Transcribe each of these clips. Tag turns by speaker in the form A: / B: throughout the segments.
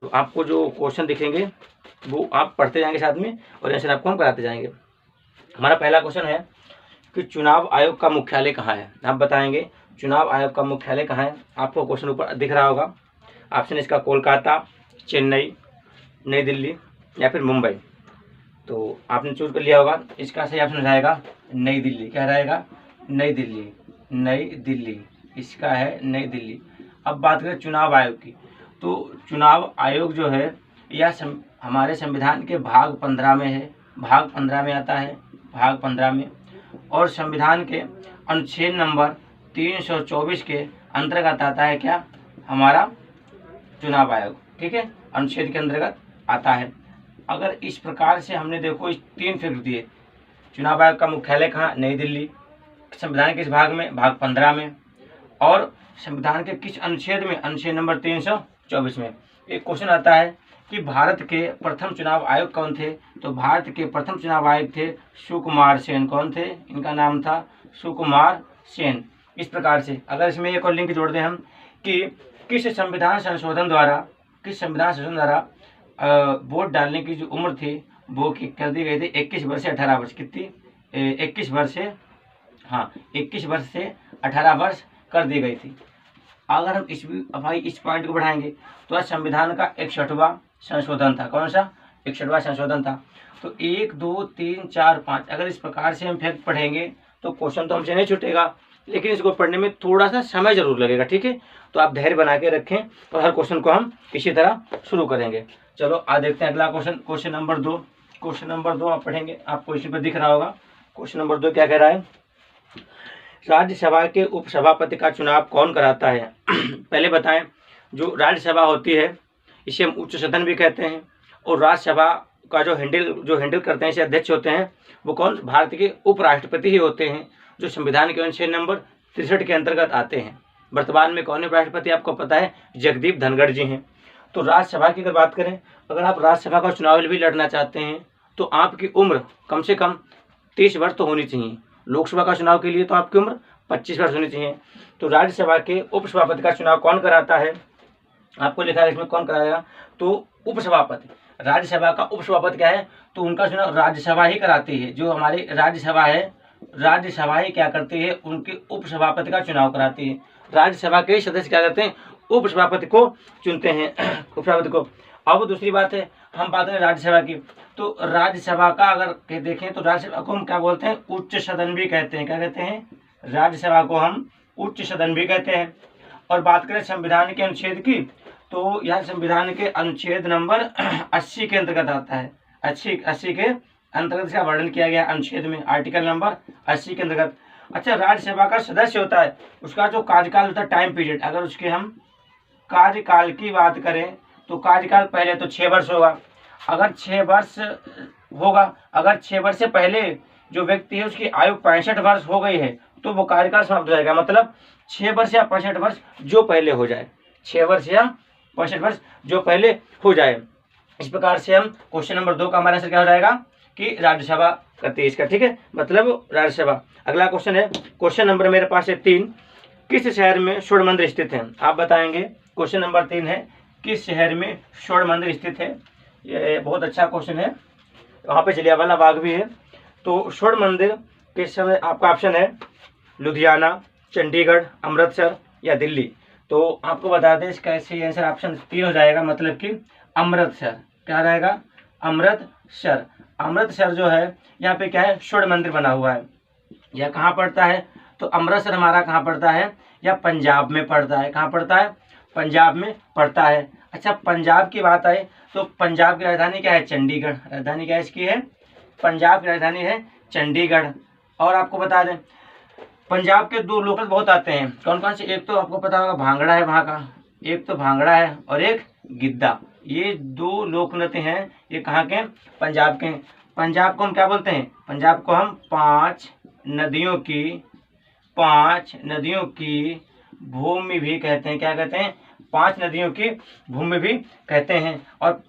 A: तो आपको जो क्वेश्चन दिखेंगे वो आप पढ़ते जाएंगे साथ में और आंसर आपको हम कराते जाएंगे। हमारा पहला क्वेश्चन है कि चुनाव आयोग का मुख्यालय कहाँ है। आप बताएंगे चुनाव आयोग का मुख्यालय कहाँ है। आपको क्वेश्चन ऊपर दिख रहा होगा। ऑप्शन इसका कोलकाता, चेन्नई, नई दिल्ली या फिर मुंबई। तो आपने चूज कर लिया होगा। इसका सही ऑप्शन हो जाएगा नई दिल्ली। क्या रहेगा? नई दिल्ली। नई दिल्ली इसका है, नई दिल्ली। अब बात करें चुनाव आयोग की, तो चुनाव आयोग जो है यह हमारे संविधान के भाग 15 में है। भाग 15 में आता है, भाग 15 में। और संविधान के अनुच्छेद नंबर 324 के अंतर्गत आता है क्या? हमारा चुनाव आयोग। ठीक है, अनुच्छेद के अंतर्गत आता है। अगर इस प्रकार से हमने देखो इस 3 फिगर दिए, चुनाव आयोग का मुख्यालय कहाँ? नई दिल्ली। संविधान के किस भाग में? भाग 15 में। और संविधान के किस अनुच्छेद में? अनुच्छेद नंबर 324 में। एक क्वेश्चन आता है कि भारत के प्रथम चुनाव आयोग कौन थे? तो भारत के प्रथम चुनाव आयोग थे सुकुमार सेन। कौन थे? इनका नाम था सुकुमार सेन। इस प्रकार से अगर इसमें एक और लिंक जोड़ दें हम कि किस संविधान संशोधन द्वारा वोट डालने की जो उम्र थी वो कर दी गई थी 21 वर्ष से 18 वर्ष। कितनी? 21 वर्ष से 21 वर्ष से 18 वर्ष कर दी गई थी। अगर हम इस पॉइंट को बढ़ाएंगे तो संविधान का 61वां संशोधन था। कौन सा? 61वां संशोधन था। तो 1 2 3 4 5 अगर इस प्रकार से हम फैक्ट पढ़ेंगे तो क्वेश्चन तो हमसे नहीं छूटेगा, लेकिन इसको पढ़ने में थोड़ा सा समय जरूर लगेगा। ठीक है, तो आप धैर्य बना के रखें और हर क्वेश्चन को हम इसी तरह शुरू करेंगे। चलो आज देखते हैं अगला question. Question number 2। Question number 2 आप पढ़ेंगे, आपको इसी पर दिख रहा होगा। क्वेश्चन नंबर 2 क्या कह रहा है? राज्यसभा के उपसभापति का चुनाव कौन कराता है? पहले बताएं, जो राज्यसभा होती है इसे हम उच्च सदन भी कहते हैं। और राज्यसभा का जो हैंडल करते हैं, इसे अध्यक्ष होते हैं, वो कौन? भारत के उपराष्ट्रपति ही होते हैं, जो संविधान के अनुच्छेद नंबर 63 के अंतर्गत आते हैं। वर्तमान में कौन है राष्ट्रपति? आपको पता है, जगदीप धनखड़ जी हैं। तो राज्यसभा की अगर बात करें, अगर आप राज्यसभा का चुनाव भी लड़ना चाहते हैं तो आपकी उम्र कम से कम 30 वर्ष तो होनी चाहिए। लोकसभा का चुनाव के लिए तो आपकी उम्र 25 वर्ष होनी चाहिए। तो राज्यसभा के उपसभापति का चुनाव कौन कराता है? आपको लिखा है इसमें कौन कराएगा? तो उपसभापति। राज्यसभा का उपसभापति क्या है? तो उनका चुनाव राज्यसभा ही कराती है। जो हमारी राज्यसभा है, राज्यसभा ही क्या करती है? उनके उपसभापति का चुनाव कराती है। राज्यसभा के सदस्य क्या करते हैं? उपसभापति को चुनते हैं, उपसभापति को। अब दूसरी बात है, हम बात करें राज्यसभा की, तो राज्यसभा का अगर देखें तो राज्यसभा को हम क्या बोलते हैं? उच्च सदन भी कहते हैं। क्या कहते हैं? राज्यसभा को हम उच्च सदन भी कहते हैं। और बात करें संविधान के अनुच्छेद की, तो यह संविधान के अनुच्छेद नंबर 80 के अंतर्गत आता है। 80 के अंतर्गत इसका वर्णन किया गया अनुच्छेद में, आर्टिकल नंबर 80 के अंतर्गत। अच्छा, राज्यसभा का सदस्य होता है, उसका जो कार्यकाल होता है, टाइम पीरियड, अगर उसके हम कार्यकाल की बात करें तो कार्यकाल पहले तो 6 वर्ष होगा। अगर 6 वर्ष होगा, अगर 6 वर्ष से पहले जो व्यक्ति है उसकी आयु 65 वर्ष हो गई है तो वो कार्यकाल समाप्त हो जाएगा। मतलब 6 वर्ष या 65 वर्ष जो पहले हो जाए, 6 वर्ष या 65 वर्ष जो पहले हो जाए। इस प्रकार से हम क्वेश्चन नंबर 2 का हमारा आंसर क्या हो जाएगा कि राज्यसभा करती है इसका। ठीक है, मतलब राज्यसभा। अगला क्वेश्चन है, क्वेश्चन नंबर मेरे पास है 3। किस शहर में स्वर्ण मंदिर स्थित है? आप बताएंगे। क्वेश्चन नंबर 3 है, किस शहर में स्वर्ण मंदिर स्थित है? ये बहुत अच्छा क्वेश्चन है। वहाँ पे जलियांवाला बाग भी है। तो स्वर्ण मंदिर किस समय? आपका ऑप्शन है लुधियाना, चंडीगढ़, अमृतसर या दिल्ली। तो आपको बता दें इसका सही आंसर ऑप्शन 3 हो जाएगा, मतलब कि अमृतसर। क्या रहेगा? अमृतसर। अमृतसर जो है यहाँ पे क्या है? स्वर्ण मंदिर बना हुआ है। यह कहाँ पड़ता है? तो अमृतसर हमारा कहाँ पड़ता है? या पंजाब में पड़ता है। कहाँ पड़ता है? पंजाब में पड़ता है। अच्छा, पंजाब की बात आए तो पंजाब की राजधानी क्या है? चंडीगढ़। राजधानी क्या इसकी है? पंजाब की राजधानी है चंडीगढ़। और आपको बता दें पंजाब के 2 लोकल बहुत आते हैं। कौन कौन से? एक तो आपको पता होगा भांगड़ा है वहाँ का, एक तो भांगड़ा है और एक गिद्दा। ये 2 लोक नृत्य हैं, ये कहाँ के? पंजाब के। पंजाब को हम क्या बोलते हैं? पंजाब को हम 5 नदियों की भूमि भी कहते हैं। क्या कहते हैं? 5 नदियों की भूमि भी कहते हैं। और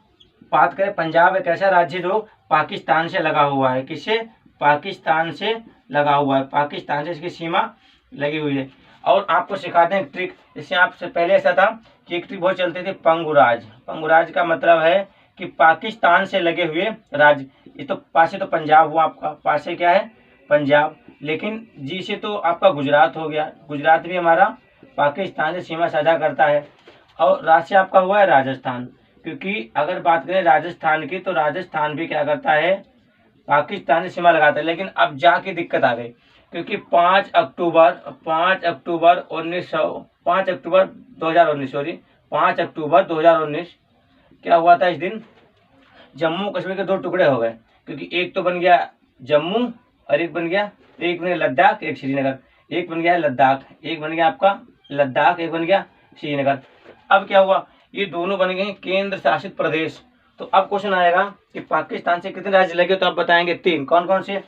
A: बात करें, पंजाब एक ऐसा राज्य जो पाकिस्तान से लगा हुआ है। किससे? पाकिस्तान से लगा हुआ है। पाकिस्तान से इसकी सीमा लगी हुई है। और आपको सिखाते हैं ट्रिक। इससे आपसे पहले ऐसा था कि एक बहुत चलते थे पंगुराज। पंगुराज का मतलब है कि पाकिस्तान से लगे हुए राज्य। ये तो पास से तो पंजाब हुआ आपका, पास से क्या है पंजाब, लेकिन जी से तो आपका गुजरात हो गया। गुजरात भी हमारा पाकिस्तान से सीमा साझा करता है। और राज्य से आपका हुआ है राजस्थान, क्योंकि अगर बात करें राजस्थान की तो राजस्थान भी क्या करता है पाकिस्तान से सीमा लगाता है। लेकिन अब जाके दिक्कत आ गई, क्योंकि 5 अक्टूबर 2019 सॉरी 5 अक्टूबर 2019 क्या हुआ था इस दिन, जम्मू कश्मीर के 2 टुकड़े हो गए। क्योंकि एक तो बन गया जम्मू और एक बन गया लद्दाख, एक श्रीनगर। एक बन गया लद्दाख, एक बन गया आपका लद्दाख, एक बन गया श्रीनगर। अब क्या हुआ, ये दोनों बन गए केंद्र शासित प्रदेश। तो अब क्वेश्चन आएगा कि पाकिस्तान से कितने राज्य लगे, तो आप बताएंगे 3। कौन कौन से,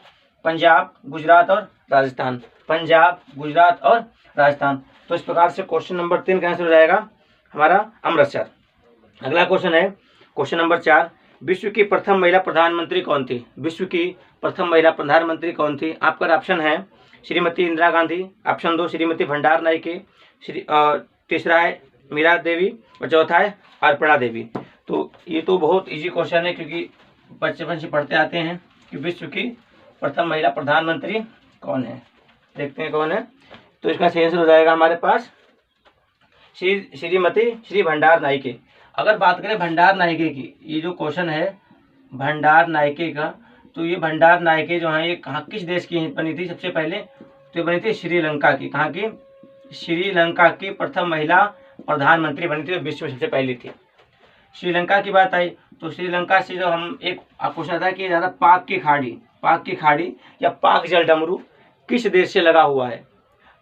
A: पंजाब, गुजरात और राजस्थान। पंजाब, गुजरात और राजस्थान। तो इस प्रकार से क्वेश्चन नंबर 3 का आंसर हो जाएगा हमारा अमृतसर। अगला क्वेश्चन है क्वेश्चन नंबर 4, विश्व की प्रथम महिला प्रधानमंत्री कौन थी। विश्व की प्रथम महिला प्रधानमंत्री कौन थी। आपका ऑप्शन है श्रीमती इंदिरा गांधी, ऑप्शन 2 श्रीमती भंडार नायके, तीसरा है मीरा देवी और चौथा है अर्पणा देवी। तो ये तो बहुत इजी क्वेश्चन है, क्योंकि बचपन से पढ़ते आते हैं कि विश्व की प्रथम महिला प्रधानमंत्री कौन है। देखते हैं कौन है। तो इसका सही आंसर हो जाएगा हमारे पास श्रीमती श्री भंडार नायके। अगर बात करें भंडार नायके की, ये जो क्वेश्चन है भंडार नायके का, तो ये भंडार नायके जो है ये कहाँ किस देश की बनी थी सबसे पहले, तो ये बनी थी श्रीलंका की। कहाँ की, श्रीलंका की प्रथम महिला प्रधानमंत्री बनी थी, विश्व में सबसे पहली थी। श्रीलंका की बात आई तो श्रीलंका से जो हम एक क्वेश्चन था कि ज़्यादा पाक की खाड़ी या पाक जल डमरू किस देश से लगा हुआ है,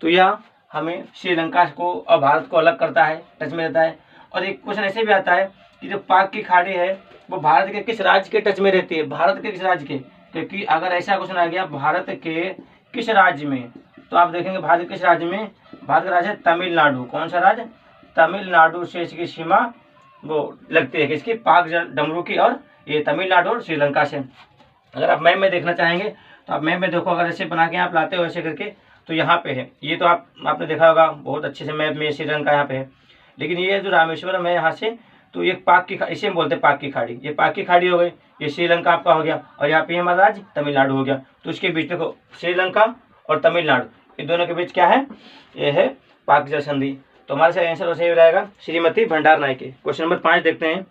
A: तो यह हमें श्रीलंका को और भारत को अलग करता है, टच में रहता है। और एक क्वेश्चन ऐसे भी आता है कि जो पाक की खाड़ी है वो भारत के किस राज्य के टच में रहती है, भारत के किस राज्य के, क्योंकि अगर ऐसा क्वेश्चन आ गया भारत के किस राज्य में, तो आप देखेंगे भारत किस राज्य में, भारत का राज्य है तमिलनाडु। कौन सा राज्य, तमिलनाडु से इसकी सीमा वो लगती है किसकी, पाक डमरू की, और ये तमिलनाडु और श्रीलंका से। अगर आप मैप में देखना चाहेंगे तो आप मैप में देखो, अगर ऐसे बना के आप लाते हो ऐसे करके, तो यहाँ पे है। ये तो आपने देखा होगा बहुत अच्छे से मैप में, श्रीलंका यहाँ पे है। लेकिन ये जो रामेश्वरम है यहाँ से, तो ये पाक की, इसे हम बोलते हैं पाक की खाड़ी। ये पाक की खाड़ी हो गई, ये श्रीलंका आपका हो गया, और यहाँ पे हमारा राज्य तमिलनाडु हो गया। तो इसके बीच देखो श्रीलंका और तमिलनाडु, इन दोनों के बीच क्या है, ये है पाक जल संधि। तो हमारे साथ आंसर सही हो जाएगा श्रीमती भंडार नायके। क्वेश्चन नंबर 5 देखते हैं,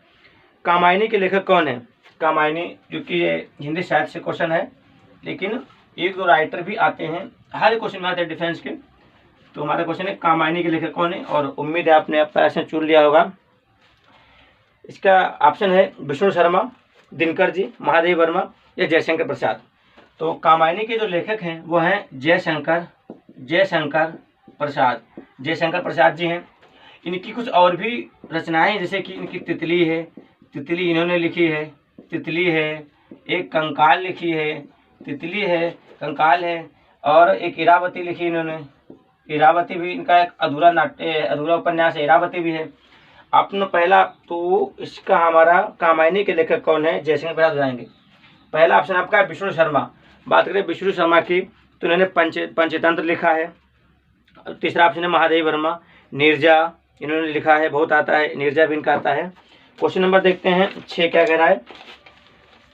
A: कामायनी के लेखक कौन है। कामायनी, क्योंकि ये हिंदी साहित्य से क्वेश्चन है, लेकिन 1-2 राइटर भी आते हैं, हर क्वेश्चन में आते हैं डिफेंस के। तो हमारा क्वेश्चन है कामायनी के लेखक कौन है, और उम्मीद है आपने अपना आंसर चुन लिया होगा। इसका ऑप्शन है विष्णु शर्मा, दिनकर जी, महादेव वर्मा या जयशंकर प्रसाद। तो कामायनी के जो लेखक हैं वो हैं जयशंकर प्रसाद जी हैं। इनकी कुछ और भी रचनाएं, जैसे कि इनकी तितली है, तितली इन्होंने लिखी है, तितली है, एक कंकाल लिखी है, तितली है, कंकाल है, और एक इरावती लिखी इन्होंने। इरावती भी इनका एक अधूरा उपन्यास है, इरावती भी है। अपना पहला, तो इसका हमारा कामायनी के लेखक कौन है, जयशंकर प्रसाद जाएंगे। पहला ऑप्शन आपका है विष्णु शर्मा। बात करें विष्णु शर्मा की, तो इन्होंने पंचतंत्र लिखा है। तीसरा ऑप्शन है महादेव वर्मा, नीरजा इन्होंने लिखा है, बहुत आता है, नीरजा भी इनका आता है। क्वेश्चन नंबर देखते हैं 6 क्या कह रहा है,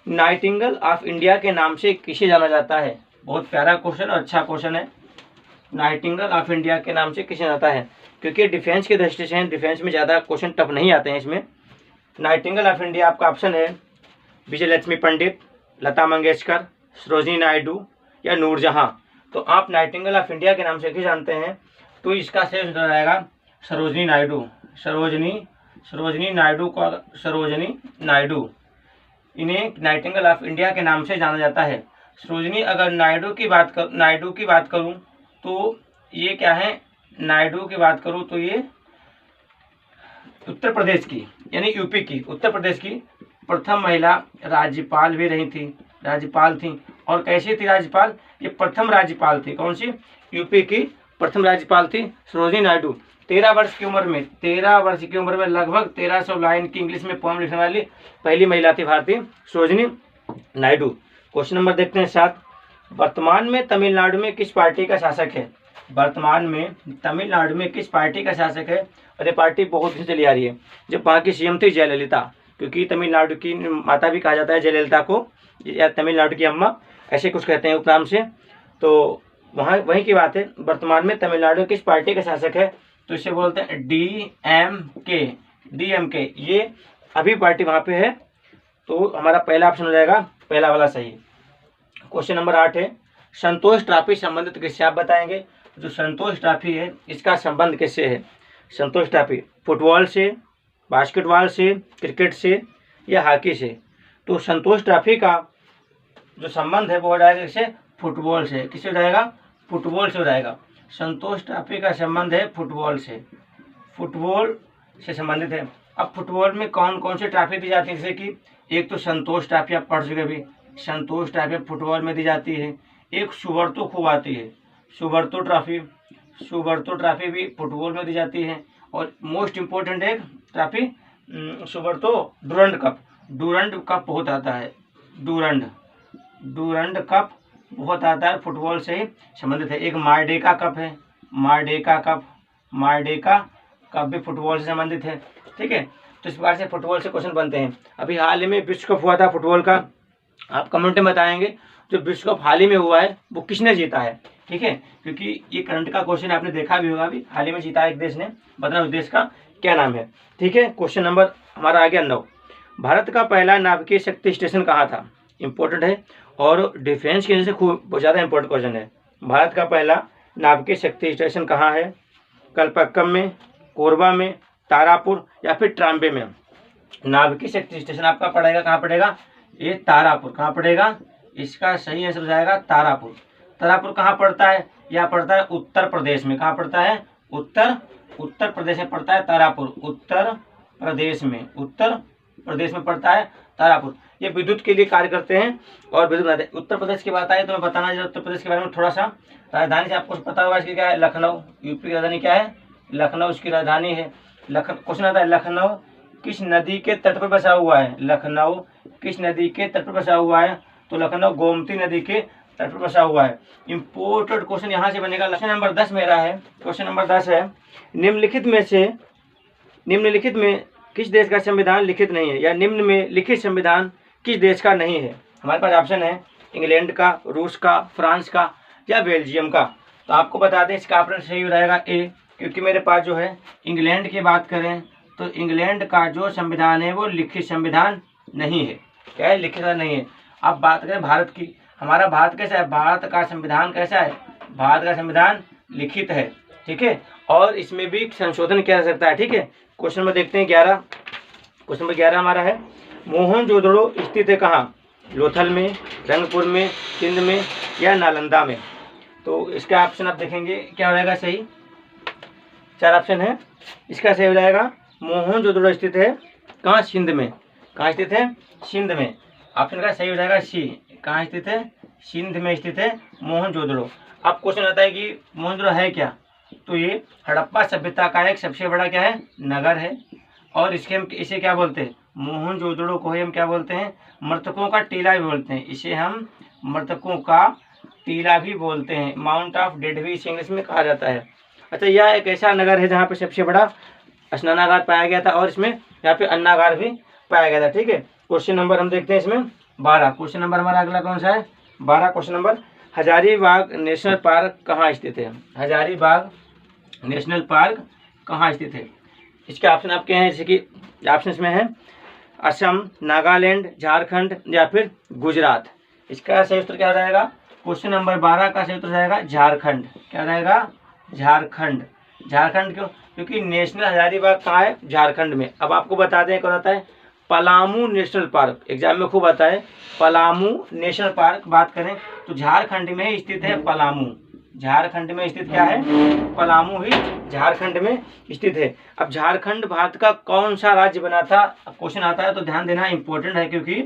A: नाइटिंगेल ऑफ इंडिया के नाम से किसे जाना जाता है। बहुत प्यारा क्वेश्चन और अच्छा क्वेश्चन है, नाइटिंगेल ऑफ इंडिया के नाम से किसे जाता है, क्योंकि डिफेंस की दृष्टि से डिफेंस में ज़्यादा क्वेश्चन टफ नहीं आते हैं इसमें। नाइटिंगेल ऑफ इंडिया आपका ऑप्शन है विजय लक्ष्मी पंडित, लता मंगेशकर, सरोजिनी नायडू या नूरजहां। तो आप नाइटिंगेल ऑफ इंडिया के नाम से किसे जानते हैं, तो इसका सही उत्तर आएगा सरोजिनी नायडू। सरोजिनी नायडू इन्हें नाइटिंगेल ऑफ इंडिया के नाम से जाना जाता है। सरोजिनी, अगर नायडू की बात करूं तो ये क्या है, नायडू की बात करूं तो ये उत्तर प्रदेश की, यानी यूपी की, उत्तर प्रदेश की प्रथम महिला राज्यपाल भी रही थी, राज्यपाल थी। और कैसी थी राज्यपाल, ये प्रथम राज्यपाल थी। कौन सी, यूपी की प्रथम राज्यपाल थी सरोजिनी नायडू। 13 वर्ष की उम्र में लगभग 1300 लाइन की इंग्लिश में पोएम लिखने वाली पहली महिला थी भारतीय सरोजिनी नायडू। क्वेश्चन नंबर देखते हैं 7, वर्तमान में तमिलनाडु में किस पार्टी का शासक है। वर्तमान में तमिलनाडु में किस पार्टी का शासक है? और ये पार्टी बहुत दिन से चली आ रही है। जब वहाँ की सीएम थी जयललिता, क्योंकि तमिलनाडु की माता भी कहा जाता है जयललिता को, या तमिलनाडु की अम्मा, ऐसे कुछ कहते हैं उपनाम से। तो वहाँ वहीं की बात है। वर्तमान में तमिलनाडु किस पार्टी का शासक है? तो इसे बोलते हैं डीएमके। डीएमके ये अभी पार्टी वहाँ पे है। तो हमारा पहला ऑप्शन हो जाएगा, पहला वाला सही। क्वेश्चन नंबर 8 है, संतोष ट्रॉफी संबंधित किससे? आप बताएंगे। जो संतोष ट्रॉफी है इसका संबंध किससे है? संतोष ट्रॉफी फुटबॉल से, बास्केटबॉल से, क्रिकेट से या हॉकी से? तो संतोष ट्रॉफी का जो संबंध है वो हो जाएगा किससे? फुटबॉल से। किससे हो जाएगा? फुटबॉल से हो जाएगा। संतोष ट्रॉफी का संबंध है फुटबॉल से, फुटबॉल से संबंधित है। अब फुटबॉल में कौन कौन सी ट्रॉफी दी जाती है? जैसे कि एक तो संतोष ट्रॉफी, आप पढ़ चुके अभी, संतोष ट्रॉफी फुटबॉल में दी जाती है। एक सुब्रतो खूब आती है, सुब्रतो ट्रॉफी, सुब्रतो ट्रॉफी भी फुटबॉल में दी जाती है। और मोस्ट इम्पोर्टेंट एक trophy Subroto Durand cup, Durand cup बहुत आता है, डूरंड, डूरंड कप बहुत आता है, फुटबॉल से ही संबंधित है। एक मारडेका कप है, मारडेका कप, मारडेका कप भी फुटबॉल से संबंधित है। ठीक है, तो इस बार से फुटबॉल से क्वेश्चन बनते हैं। अभी हाल ही में विश्व कप हुआ था फुटबॉल का, आप कमेंट में बताएंगे जो विश्व कप हाल ही में हुआ है वो किसने जीता है। ठीक है, क्योंकि ये करंट का क्वेश्चन आपने देखा भी होगा, अभी हाल ही में जीता है एक देश ने, बताना उस देश का क्या नाम है। ठीक है, क्वेश्चन नंबर हमारा आ गया 9। भारत का पहला नाभिकीय शक्ति स्टेशन कहाँ था? इंपॉर्टेंट है और डिफेंस के से खूब बहुत ज़्यादा इंपॉर्टेंट क्वेश्चन है। भारत का पहला नाभिकीय शक्ति स्टेशन कहाँ है? कलपक्कम में, कोरबा में, तारापुर या फिर ट्राम्बे में? नाभिकीय शक्ति स्टेशन आपका पड़ेगा कहाँ पड़ेगा? ये तारापुर। कहाँ पड़ेगा? इसका सही आंसर हो जाएगा तारापुर। तारापुर कहाँ पड़ता है? यह पड़ता है उत्तर प्रदेश में। कहाँ पड़ता है? उत्तर प्रदेश में पड़ता है तारापुर, उत्तर प्रदेश में, उत्तर प्रदेश में पड़ता है तारापुर। ये विद्युत के लिए कार्य करते हैं और विद्युत बनाते हैं। उत्तर प्रदेश की बात आई तो मैं बताना चाहिए उत्तर प्रदेश के बारे में थोड़ा सा। राजधानी से आपको पता होगा इसकी क्या है? लखनऊ। यूपी की राजधानी क्या है? लखनऊ इसकी राजधानी है। क्वेश्चन आता है लखनऊ किस नदी के तट पर बसा हुआ है? लखनऊ किस नदी के तट पर बसा हुआ है? तो लखनऊ गोमती नदी के तट पर बसा हुआ है। इंपोर्टेंट क्वेश्चन यहाँ से बनेगा। क्वेश्चन नंबर 10 मेरा है। क्वेश्चन नंबर 10 है, निम्नलिखित में किस देश का संविधान लिखित नहीं है, या निम्न में लिखित संविधान किस देश का नहीं है? हमारे पास ऑप्शन है इंग्लैंड का, रूस का, फ्रांस का या बेल्जियम का। तो आपको बता दें इसका ऑप्शन सही हो जाएगा ए, क्योंकि मेरे पास जो है इंग्लैंड की बात करें तो इंग्लैंड का जो संविधान है वो लिखित संविधान नहीं है। क्या है? लिखित नहीं है। अब बात करें भारत की, हमारा भारत कैसा है? भारत का संविधान कैसा है? भारत का संविधान लिखित है। ठीक है, और इसमें भी संशोधन किया जा सकता है। ठीक है, क्वेश्चन में देखते हैं 11। क्वेश्चन नंबर 11 हमारा है, मोहनजोदड़ो स्थित है कहाँ? लोथल में, रंगपुर में, सिंध में या नालंदा में? तो इसका ऑप्शन आप देखेंगे क्या हो जाएगा सही। 4 ऑप्शन है, इसका सही हो जाएगा मोहनजोदड़ो स्थित है कहाँ? सिंध में। कहाँ स्थित है? सिंध में। ऑप्शन का सही हो जाएगा सी। कहाँ स्थित है? सिंध में स्थित है मोहनजोदड़ो। अब क्वेश्चन आता है कि मोहनजोदड़ो है क्या? तो ये हड़प्पा सभ्यता का एक सबसे बड़ा क्या है? नगर है। और इसके हम इसे क्या बोलते हैं? मोहनजोदड़ो को हम क्या बोलते हैं? मृतकों का टीला भी बोलते हैं। इसे हम मृतकों का टीला भी बोलते हैं। माउंट ऑफ डेड भी इसे इंग्लिश में कहा जाता है। अच्छा, यह एक ऐसा नगर है जहाँ पे सबसे बड़ा स्नानागार पाया गया था और इसमें यहाँ पे अन्नागार भी पाया गया था। ठीक है, क्वेश्चन नंबर हम देखते हैं इसमें 12। क्वेश्चन नंबर हमारा अगला कौन सा है? 12 question number, Hazaribagh national park कहाँ स्थित है? हजारीबाग नेशनल पार्क कहाँ स्थित है? इसके ऑप्शन आपके हैं, जैसे कि ऑप्शन में है असम, नागालैंड, झारखंड या फिर गुजरात। इसका सही उत्तर क्या हो जाएगा? क्वेश्चन नंबर 12 का सही उत्तर जाएगा झारखंड। क्या रहेगा? झारखंड। झारखंड क्यों? क्योंकि नेशनल हजारीबाग कहाँ है? झारखंड में। अब आपको बता दें कौन आता है? पलामू नेशनल पार्क, एग्जाम में खूब आता है। पलामू नेशनल पार्क बात करें तो झारखंड में ही स्थित है पलामू। झारखंड में स्थित क्या है? पलामू ही झारखंड में स्थित है। अब झारखंड भारत का कौन सा राज्य बना था? क्वेश्चन आता है तो ध्यान देना, इंपॉर्टेंट है, क्योंकि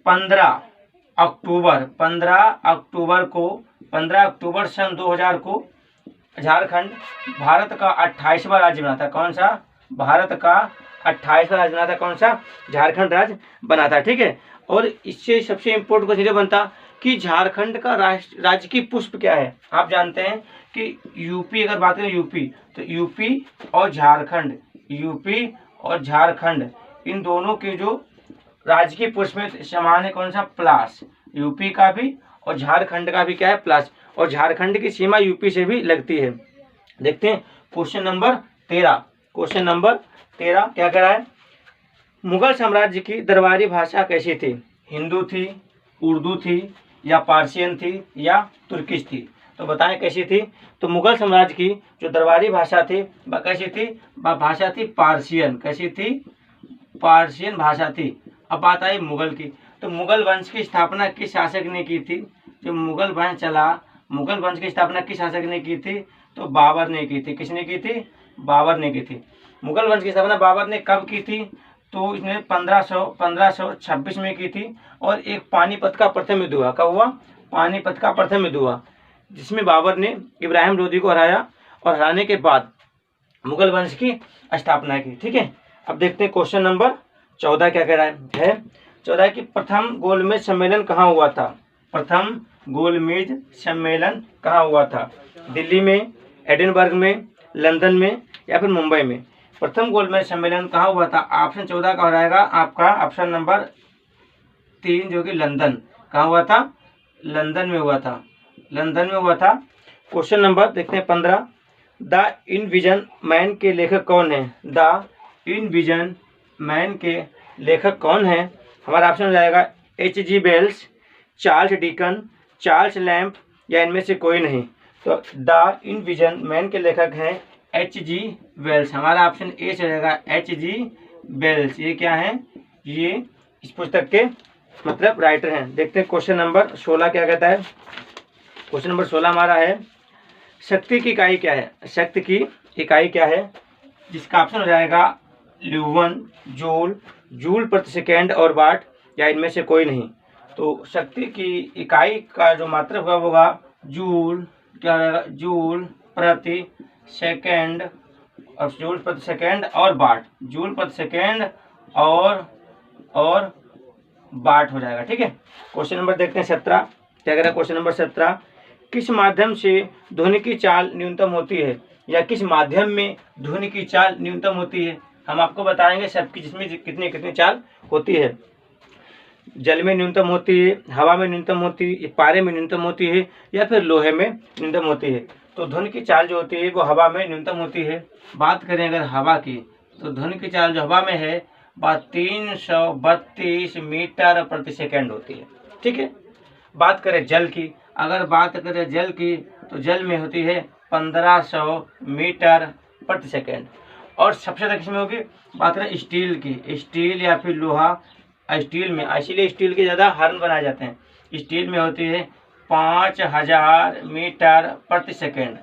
A: 15 अक्टूबर सन 2000 को झारखंड भारत का 28वां राज्य बना था। कौन सा? भारत का 28वां राज्य बना था। कौन सा? झारखंड राज्य बना था। ठीक है, और इससे सबसे इम्पोर्टेंट क्वेश्चन ये बनता कि झारखंड का राज्य की पुष्प क्या है? आप जानते हैं कि यूपी, अगर बात करें यूपी, तो यूपी और झारखंड, यूपी और झारखंड इन दोनों के जो राज्य की पुष्प में समान है कौन सा, प्लास। यूपी का भी और झारखंड का भी क्या है, प्लास। और झारखंड की सीमा यूपी से भी लगती है। देखते हैं क्वेश्चन नंबर 13। क्वेश्चन नंबर 13 क्या कह रहा है, मुगल साम्राज्य की दरबारी भाषा कैसी थी, हिंदू थी, उर्दू थी, या पार्शियन थी, या तुर्किश थी। तो बताएं कैसी थी। तो मुगल साम्राज्य की जो दरबारी भाषा थी वह कैसी थी, वह भाषा थी पार्शियन। कैसी थी, पार्शियन भाषा थी। अब बात आई मुगल की, तो मुगल वंश की स्थापना किस शासक ने की थी। जो मुगल वंश चला, मुगल वंश की स्थापना किस शासक ने की थी, तो बाबर ने की थी। किसने की थी, बाबर ने की थी। मुगल वंश की स्थापना बाबर ने कब की थी, तो इसने 1526 में की थी। और एक पानीपत का प्रथम युद्ध हुआ। कब हुआ, पानीपत का प्रथम युद्ध हुआ, जिसमें बाबर ने इब्राहिम लोदी को हराया और हराने के बाद मुगल वंश की स्थापना की। ठीक है, अब देखते हैं क्वेश्चन नंबर 14 क्या कह रहा है 14 की प्रथम गोलमेज सम्मेलन कहाँ हुआ था। प्रथम गोलमेज सम्मेलन कहाँ हुआ था, दिल्ली में, एडिनबर्ग में, लंदन में, या फिर मुंबई में। प्रथम गोलमेज सम्मेलन कहाँ हुआ था, ऑप्शन 14 का हो जाएगा आपका ऑप्शन नंबर 3 जो कि लंदन। कहाँ हुआ था, लंदन में हुआ था, लंदन में हुआ था। क्वेश्चन नंबर देखते हैं 15, द इनविजन मैन के लेखक कौन है। द इनविजन मैन के लेखक कौन है, हमारा ऑप्शन हो जाएगा H.G. Wells, Charles Dickens, Charles Lamb, या इनमें से कोई नहीं। तो द इनविजन मैन के लेखक हैं H.G. वेल्स। हमारा ऑप्शन ए चलेगा H.G. वेल्स। ये क्या है, ये इस पुस्तक के मतलब राइटर हैं। देखते हैं क्वेश्चन नंबर 16 क्या कहता है। क्वेश्चन नंबर 16 हमारा है, शक्ति की इकाई क्या है। शक्ति की इकाई क्या है, जिसका ऑप्शन हो जाएगा ल्यूवन, जूल, जूल प्रति सेकेंड और वाट, या इनमें से कोई नहीं। तो शक्ति की इकाई का जो मात्रक होगा जूल, क्या रहेगा, जूल प्रति सेकेंड, और जूल प्रति सेकेंड और वाट, जूल प्रति सेकेंड और वाट हो जाएगा। ठीक है, क्वेश्चन नंबर देखते हैं 17 क्या कह रहा है। क्वेश्चन नंबर 17, किस माध्यम से ध्वनि की चाल न्यूनतम होती है, या किस माध्यम में ध्वनि की चाल न्यूनतम होती है। हम आपको बताएंगे सबकी, जिसमें कितनी कितनी चाल होती है। जल में न्यूनतम होती है, हवा में न्यूनतम होती है, पारे में न्यूनतम होती है, या फिर लोहे में न्यूनतम होती है। तो ध्वनि की चाल जो होती है वो हवा में न्यूनतम होती है। बात करें अगर हवा की, तो ध्वनि की चाल जो हवा में है वह 332 मीटर प्रति सेकेंड होती है। ठीक है, बात करें जल की, अगर बात करें जल की, तो जल में होती है 1500 मीटर प्रति सेकेंड। और सबसे ज़्यादा किसमें होगी, बात करें स्टील की, स्टील या फिर लोहा, स्टील में, इसीलिए स्टील के ज़्यादा हार्न बनाए जाते हैं। स्टील में होती है 5000 मीटर प्रति सेकेंड।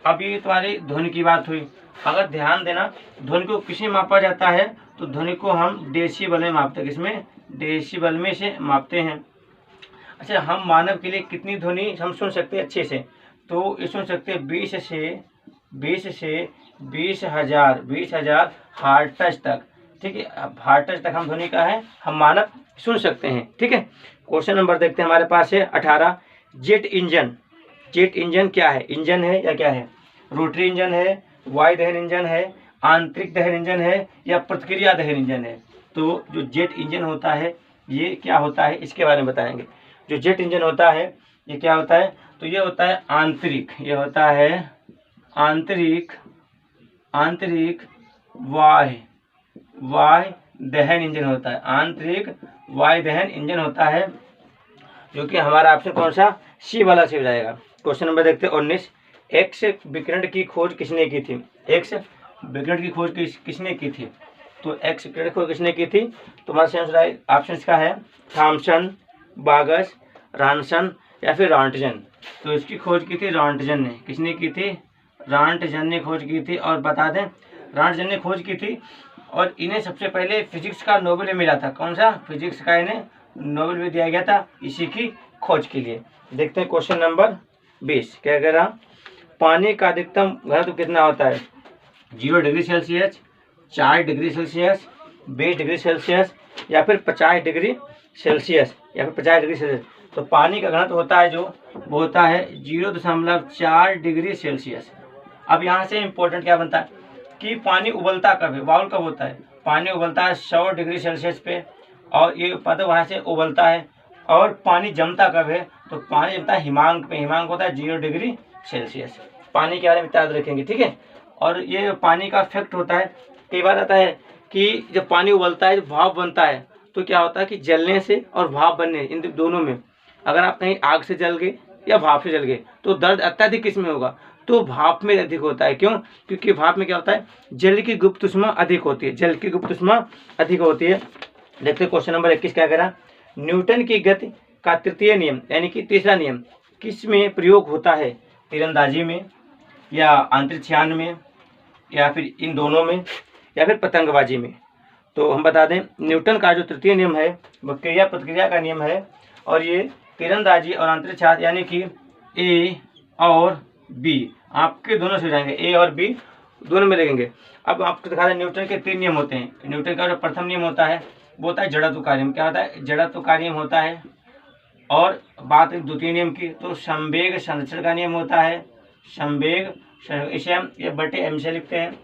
A: अब ये तुम्हारी ध्वनि की बात हुई। अगर ध्यान देना, ध्वनि को किसमें मापा जाता है, तो ध्वनि को हम डेसिबल में मापते हैं। किसमें, डेसिबल में से मापते हैं। अच्छा, हम मानव के लिए कितनी ध्वनि हम सुन सकते हैं अच्छे से, तो ये सुन सकते हैं 20 से 20,000 हार्ट्ज तक। ठीक है, अब हार्ट्ज तक हम ध्वनि का है हम मानव सुन सकते हैं। ठीक है, क्वेश्चन नंबर देखते हैं हमारे पास है 18, जेट इंजन। जेट इंजन क्या है, इंजन है या क्या है, रोटरी इंजन है, वायु दहन इंजन है, आंतरिक दहन इंजन है, या प्रतिक्रिया दहन इंजन है। तो जो जेट इंजन होता है ये क्या होता है, इसके बारे में बताएंगे। जो जेट इंजन होता है ये क्या होता है, तो ये होता है आंतरिक, ये होता है आंतरिक वायु दहन इंजन होता है। आंतरिक वायु दहन इंजन होता है, जो कि हमारा ऑप्शन कौन सा, सी वाला से हो जाएगा। क्वेश्चन नंबर देखते हैं 19, एक्स विकिरण की खोज किसने की थी। एक्स विकिरण की खोज किसने की थी, तो एक्स विकिरण की खोज किसने की थी, तो हमारा ऑप्शन का है थॉमसन, बागस, रॉनसन, या फिर रॉन्टजन। तो इसकी खोज की थी रॉन्टजन ने। किसने की थी, रॉन्टजन ने खोज की थी। और बता दें, रॉन्टजन ने खोज की थी, और इन्हें सबसे पहले फिजिक्स का नोबेल मिला था। कौन सा, फिजिक्स का इन्हें नोबेल भी दिया गया था इसी की खोज के लिए। देखते हैं क्वेश्चन नंबर 20 क्या कह रहा, पानी का अधिकतम घनत्व कितना होता है। 0 degree Celsius, 4 degree Celsius, 20 degree Celsius, या फिर 50 डिग्री सेल्सियस, या फिर 50 डिग्री सेल्सियस। तो पानी का घनत्व होता है जो वो होता है 0.4 डिग्री सेल्सियस। अब यहाँ से इम्पोर्टेंट क्या बनता है कि पानी उबलता कब है, बाउल कब होता है, पानी उबलता है 100 डिग्री सेल्सियस पे, और ये मतलब वहाँ से उबलता है। और पानी जमता कब है, तो पानी जमता है हिमांक पे, हिमांक होता है 0 डिग्री सेल्सियस। पानी के बारे में याद रखेंगे, ठीक है। और ये पानी का इफेक्ट होता है, कई बार आता है कि जब पानी उबलता है, जब भाप बनता है, तो क्या होता है कि जलने से और भाप बनने, इन दोनों में अगर आप कहीं आग से जल गए या भाप से जल गए तो दर्द अत्यधिक किस में होगा, तो भाप में अधिक होता है। क्यों? क्योंकि भाप में क्या होता है, जल की गुप्त ऊष्मा अधिक होती है, जल की गुप्त ऊष्मा अधिक होती है। देखते हैं क्वेश्चन नंबर 21 क्या कह रहा, न्यूटन की गति का तृतीय नियम यानी कि तीसरा नियम किस में प्रयोग होता है, तीरंदाजी में या अंतरिक्षयान में या फिर इन दोनों में या फिर पतंगबाजी में। तो हम बता दें न्यूटन का जो तृतीय नियम है वो क्रिया प्रतिक्रिया का नियम है, और ये तीरंदाजी और अंतरिक्षयान यानी कि ए और बी आपके दोनों से हो जाएंगे, ए और बी दोनों में लगेंगे। अब आपको दिखा दें न्यूटन के 3 नियम होते हैं। न्यूटन का जो प्रथम नियम होता है वो होता है जड़त्व का नियम। क्या होता है, जड़त्व का नियम होता है। और बात द्वितीय नियम की तो संवेग संरक्षण का नियम होता है, संवेग, इसे हम ये बटे एम से लिखते हैं।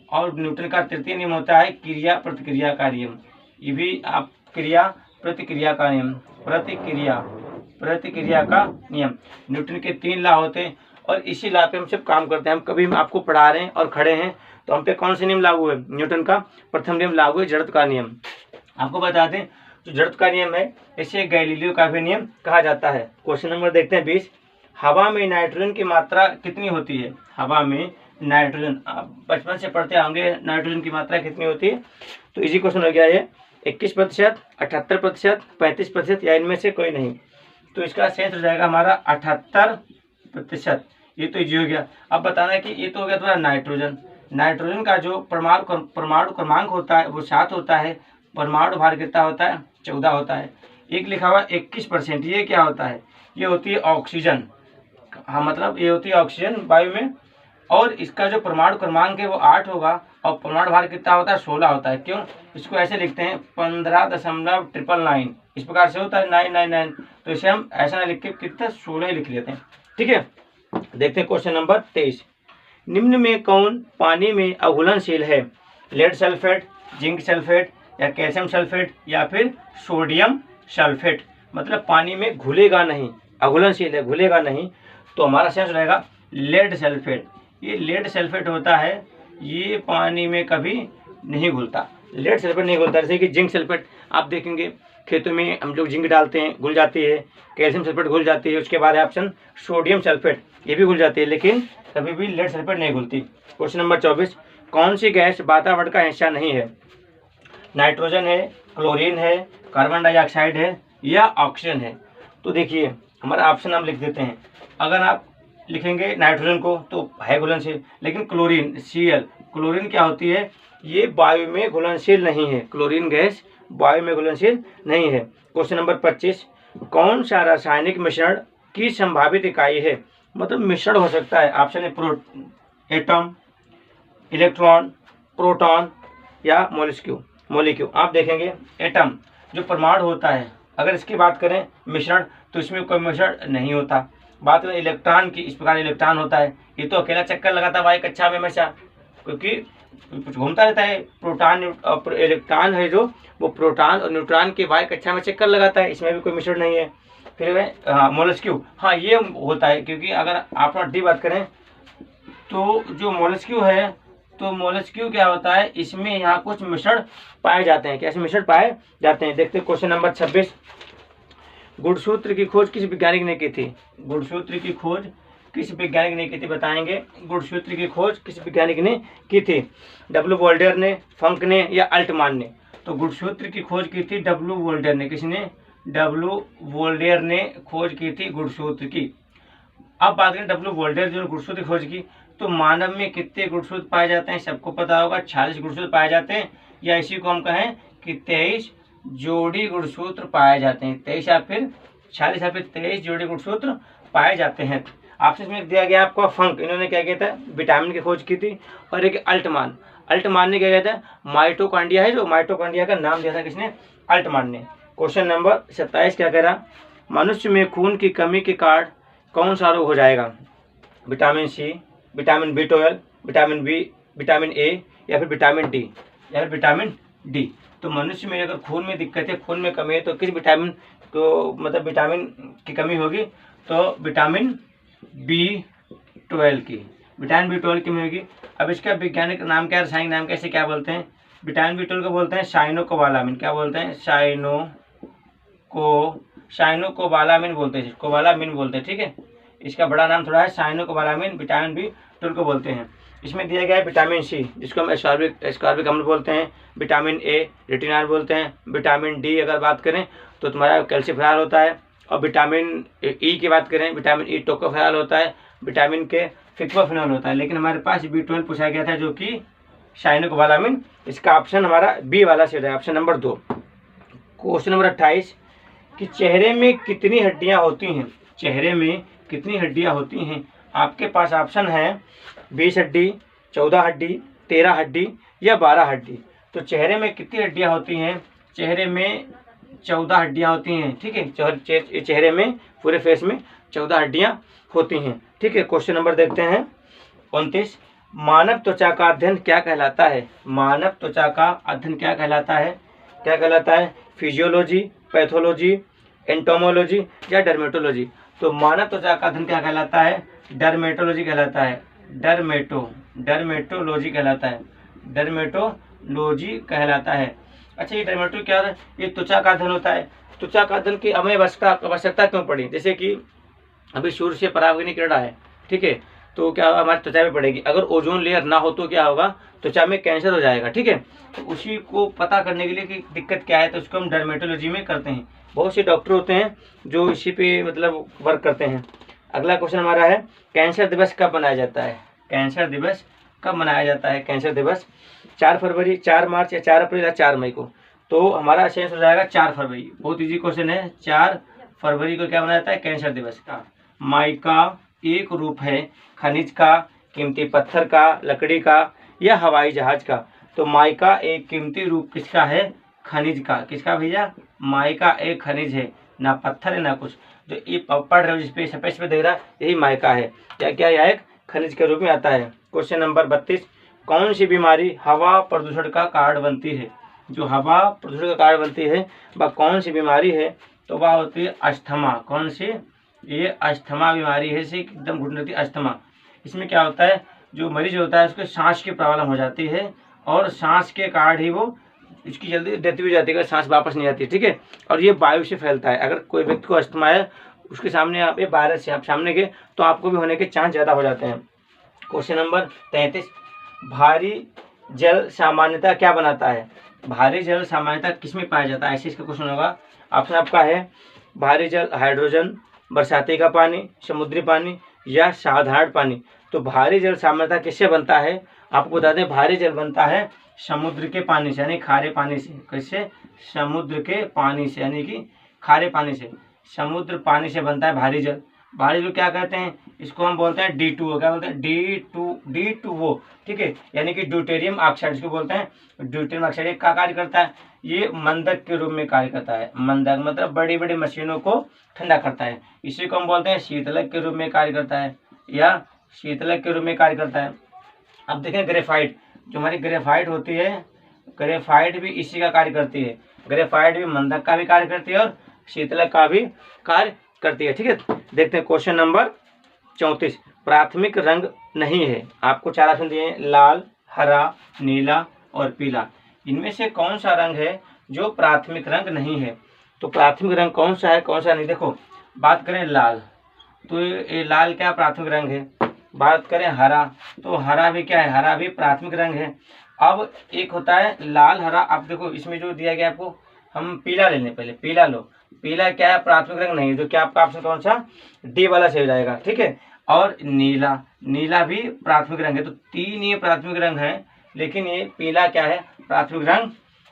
A: और न्यूटन का तृतीय नियम होता है क्रिया प्रतिक्रिया का नियम, ये भी आप क्रिया प्रतिक्रिया का नियम, प्रतिक्रिया का नियम। न्यूटन के 3 लॉ होते हैं और इसी लॉ पे हम सब काम करते हैं। हम कभी आपको पढ़ा रहे हैं और खड़े हैं तो हम पे कौन से नियम लागू है, न्यूटन का प्रथम नियम लागू है, जड़त्व का नियम। आपको बता दें जो जड़त्व का नियम है इसे गैलीलियो का भी नियम कहा जाता है। क्वेश्चन नंबर देखते हैं 20, हवा में नाइट्रोजन की मात्रा कितनी होती है, हवा में नाइट्रोजन, आप बचपन से पढ़ते होंगे नाइट्रोजन की मात्रा कितनी होती है। तो इजी क्वेश्चन हो गया ये, 21%, 78%, 35% या इनमें से कोई नहीं। तो इसका शेष हो जाएगा हमारा 78%। ये तो इजी हो गया। अब बताना है कि ये तो हो गया तुम्हारा नाइट्रोजन। नाइट्रोजन का जो परमाणु क्रमांक होता है वो 7 होता है, परमाणु भार कितना होता है 14 होता है। एक लिखा हुआ 21%, ये क्या होता है, ये होती है ऑक्सीजन। हाँ मतलब ये होती है ऑक्सीजन वायु में, और इसका जो परमाणु क्रमांक है वो 8 होगा और परमाणु भार कितना होता है 16 होता है। क्यों? इसको ऐसे लिखते हैं 15.999, इस प्रकार से होता है 999, तो इसे हम ऐसा ना लिख के कितना 16 लिख लेते हैं, ठीक है। देखते हैं क्वेश्चन नंबर 23, निम्न में कौन पानी में अघुलनशील है, लेड सल्फेट, जिंक सल्फेट या कैल्शियम सल्फेट या फिर सोडियम सल्फेट। मतलब पानी में घुलेगा नहीं, अघुलनशील है, घुलेगा नहीं। तो हमारा सेंस रहेगा लेड सल्फेट। ये लेड सल्फेट होता है, ये पानी में कभी नहीं घुलता, लेड सल्फेट नहीं घुलता। जैसे कि जिंक सल्फेट आप देखेंगे खेतों में हम लोग जिंक डालते हैं, घुल जाती है, कैल्शियम सल्फेट घुल जाती है। उसके बाद है ऑप्शन सोडियम सल्फेट, ये भी घुल जाती है, लेकिन कभी भी लेड सल्फेट नहीं घुलती। क्वेश्चन नंबर 24, कौन सी गैस वातावरण का हिस्सा नहीं है, नाइट्रोजन है, क्लोरीन है, कार्बन डाइऑक्साइड है या ऑक्सीजन है। तो देखिए हमारा ऑप्शन हम लिख देते हैं। अगर आप लिखेंगे नाइट्रोजन को तो है घुलनशील, लेकिन क्लोरीन Cl, क्लोरीन क्या होती है, ये वायु में घुलनशील नहीं है, क्लोरीन गैस वायु में घुलनशील नहीं है। क्वेश्चन नंबर 25, कौन सा रासायनिक मिश्रण की संभावित इकाई है, मतलब मिश्रण हो सकता है। ऑप्शन है एटम, इलेक्ट्रॉन, प्रोटॉन या मोलिक्यूल। आप देखेंगे एटम जो परमाणु होता है, अगर इसकी बात करें मिश्रण तो इसमें कोई मिश्रण नहीं होता। बात करें इलेक्ट्रॉन की, इस प्रकार इलेक्ट्रॉन होता है, ये तो अकेला चक्कर लगाता है वायु कक्षा में हमेशा, क्योंकि घूमता रहता है। प्रोटॉन इलेक्ट्रॉन है जो वो प्रोटॉन और न्यूट्रॉन के वायु कक्षा में चक्कर लगाता है, इसमें भी कोई मिश्रण नहीं है। फिर मोलिक्यूल, हाँ ये होता है, क्योंकि अगर आप डी बात करें तो जो मोलिक्यूल है, तो मोलिक्यूल क्या होता है, इसमें यहाँ कुछ मिश्रण पाए जाते हैं। कैसे मिश्रण पाए जाते हैं, देखते हैं क्वेश्चन नंबर 26, गुणसूत्र की खोज किस वैज्ञानिक ने की थी, गुणसूत्र की खोज किस वैज्ञानिक ने की थी, बताएंगे गुणसूत्र की खोज किस वैज्ञानिक ने की थी, डब्ल्यू वोल्टेयर ने, फंक ने या अल्टमान ने। तो गुणसूत्र की खोज की थी डब्ल्यू वोल्टेयर ने, किसने, डब्ल्यू वोल्टेयर ने खोज की थी गुणसूत्र की। अब बात करें डब्ल्यू वोल्टेयर जो गुणसूत्र की खोज की, तो मानव में कितने गुणसूत्र पाए जाते हैं, सबको पता होगा 46 गुणसूत्र पाए जाते हैं, या इसी को हम कहें कि 23 जोड़ी गुणसूत्र पाए जाते हैं। 23 या फिर 46 या फिर 23 जोड़ी गुणसूत्र पाए जाते हैं। ऑप्शन में दिया गया आपको फंक, इन्होंने क्या किया था, विटामिन की खोज की थी। और एक अल्टमान ने क्या किया था, माइटोकॉन्ड्रिया है जो माइटोकॉन्ड्रिया का नाम दिया था किसने, अल्टमान ने। क्वेश्चन नंबर 27 क्या कह रहा, मनुष्य में खून की कमी के कारण कौन सा रोग हो जाएगा? Vitamin C, vitamin B12, vitamin B, vitamin A, या फिर विटामिन डी, या फिर विटामिन डी। तो मनुष्य में अगर खून में दिक्कत है, खून में कमी है, तो किस विटामिन को मतलब विटामिन की कमी होगी? तो विटामिन B12 की, विटामिन B12 की कमी होगी। अब इसका वैज्ञानिक नाम क्या है, रासायनिक नाम कैसे क्या बोलते हैं? विटामिन B12 को बोलते हैं साइनोकोबालामिन। क्या बोलते हैं? साइनोकोबालामिन बोलते हैं, कोबालामिन बोलते हैं, ठीक है। इसका बड़ा नाम थोड़ा है साइनोकोबालामिन, विटामिन B12 को बोलते हैं। इसमें दिया गया है विटामिन सी, जिसको हम एस्कॉर्बिक अम्ल बोलते हैं, विटामिन ए रेटिनॉल बोलते हैं, विटामिन डी अगर बात करें तो तुम्हारा कैल्शिफेरॉल होता है, और विटामिन ई की बात करें, विटामिन ई टोकोफेरॉल होता है, विटामिन के फिक्सोफिनॉल होता है। लेकिन हमारे पास B12 पूछा गया था, जो कि साइनोकोबालामिन। इसका ऑप्शन हमारा बी वाला सेट है, ऑप्शन नंबर 2। क्वेश्चन नंबर 28 कि चेहरे में कितनी हड्डियां होती हैं? चेहरे में कितनी हड्डियां होती हैं? आपके पास ऑप्शन है 20 हड्डी, 14 हड्डी, 13 हड्डी या 12 हड्डी। तो चेहरे में कितनी हड्डियां होती हैं? चेहरे में 14 हड्डियां होती हैं, ठीक है। चेहरे में पूरे फेस में 14 हड्डियां होती हैं, ठीक है। क्वेश्चन नंबर देखते हैं 29, मानव त्वचा का अध्ययन क्या कहलाता है? मानव त्वचा का अध्ययन क्या कहलाता है? क्या कहलाता है? फिजियोलॉजी, पैथोलॉजी, एंटोमोलॉजी या डर्मेटोलॉजी। तो मानव त्वचा का अध्ययन क्या कहलाता है? डर्मेटोलॉजी कहलाता है, डर्मेटोलॉजी कहलाता है, डर्मेटोलॉजी कहलाता है। अच्छा, ये डर्मेटो क्या है? ये त्वचा का अध्ययन होता है। त्वचा का अध्ययन की हमें आवश्यकता क्यों पड़ी? जैसे कि अभी सूर्य से पराबैंगनी किरण है, ठीक है, तो क्या हमारी त्वचा में पड़ेगी। अगर ओजोन लेयर ना हो तो क्या होगा? त्वचा में कैंसर हो जाएगा, ठीक है। तो उसी को पता करने के लिए कि दिक्कत क्या है, तो उसको हम डर्मेटोलॉजी में करते हैं। बहुत से डॉक्टर होते हैं जो इसी पे मतलब वर्क करते हैं। अगला क्वेश्चन हमारा है, कैंसर दिवस कब मनाया जाता है? कैंसर दिवस कब मनाया जाता है? कैंसर दिवस 4 फरवरी, 4 मार्च या 4 अप्रैल या 4 मई को। तो हमारा आंसर हो जाएगा 4 फरवरी। बहुत इजी क्वेश्चन है। 4 फरवरी को क्या मनाया जाता है? कैंसर दिवस का। माइका एक रूप है खनिज का, कीमती पत्थर का, लकड़ी का या हवाई जहाज का। तो माइका एक कीमती रूप किसका है? खनिज का। किसका भैया? माइका एक खनिज है, ना पत्थर है ना कुछ। जो ये पढ़ रहे हो जिसपे सफेद पे देख रहा है, यही माइका है। क्या क्या? यह एक खनिज के रूप में आता है। क्वेश्चन नंबर 32, कौन सी बीमारी हवा प्रदूषण का कारण बनती है? जो हवा प्रदूषण का कारण बनती है वह कौन सी बीमारी है? तो वह होती है अस्थमा। कौन सी? ये अस्थमा बीमारी है, इसे एकदम घुटन अस्थमा। इसमें क्या होता है? जो मरीज होता है उसको सांस की प्रॉब्लम हो जाती है, और सांस के कारण ही वो इसकी जल्दी डेथ भी हो जाती है अगर सांस वापस नहीं आती, ठीक है। और ये वायु से फैलता है। अगर कोई व्यक्ति को अस्थमा है, उसके सामने आप ये वायरस से आप सामने गए तो आपको भी होने के चांस ज़्यादा हो जाते हैं। क्वेश्चन नंबर 33, भारी जल सामान्यतः क्या बनाता है? भारी जल सामान्यतः किस में पाया जाता है? ऐसे इसका क्वेश्चन होगा। ऑप्शन आपका है भारी जल हाइड्रोजन, बरसाती का पानी, समुद्री पानी या साधारण पानी। तो भारी जल सामान्यतः किससे बनता है? आपको बता दें, भारी जल बनता है समुद्र के पानी से, यानी खारे पानी से। कैसे? समुद्र के पानी से, यानी कि खारे पानी से। समुद्र पानी से बनता है भारी जल। भारी जल क्या कहते हैं? इसको हम बोलते हैं D2O। क्या बोलते हैं? D2O, ठीक है, यानी कि ड्यूटेरियम ऑक्साइड इसको बोलते हैं। ड्यूटेरियम ऑक्साइड क्या कार्य करता है? ये मंदक के रूप में कार्य करता है। मंदक मतलब बड़ी बड़ी मशीनों को ठंडा करता है। इसी को हम बोलते हैं शीतलक के रूप में कार्य करता है, या शीतलक के रूप में कार्य करता है। अब देखें ग्रेफाइट, जो हमारी ग्रेफाइट होती है, ग्रेफाइट भी इसी का कार्य करती है। ग्रेफाइट भी मंदक का भी कार्य करती है और शीतलक का भी कार्य करती है, ठीक है। देखते हैं क्वेश्चन नंबर 34, प्राथमिक रंग नहीं है। आपको 4 ऑप्शन दिए हैं, लाल, हरा, नीला और पीला। इनमें से कौन सा रंग है जो प्राथमिक रंग नहीं है? तो प्राथमिक रंग कौन सा है, कौन सा नहीं? देखो, बात करें लाल, तो ये लाल क्या प्राथमिक रंग है। बात करें हरा, तो हरा भी क्या है? हरा भी प्राथमिक रंग है। अब एक होता है लाल, हरा। आप देखो इसमें जो दिया गया आपको, हम पीला ले लें पहले। पीला लो, पीला क्या है? प्राथमिक रंग नहीं है, जो क्या आपका ऑप्शन कौन सा? डी वाला सही हो जाएगा, ठीक है। और नीला, नीला भी प्राथमिक रंग है। तो 3 ये प्राथमिक रंग है, लेकिन ये पीला क्या है? प्राथमिक रंग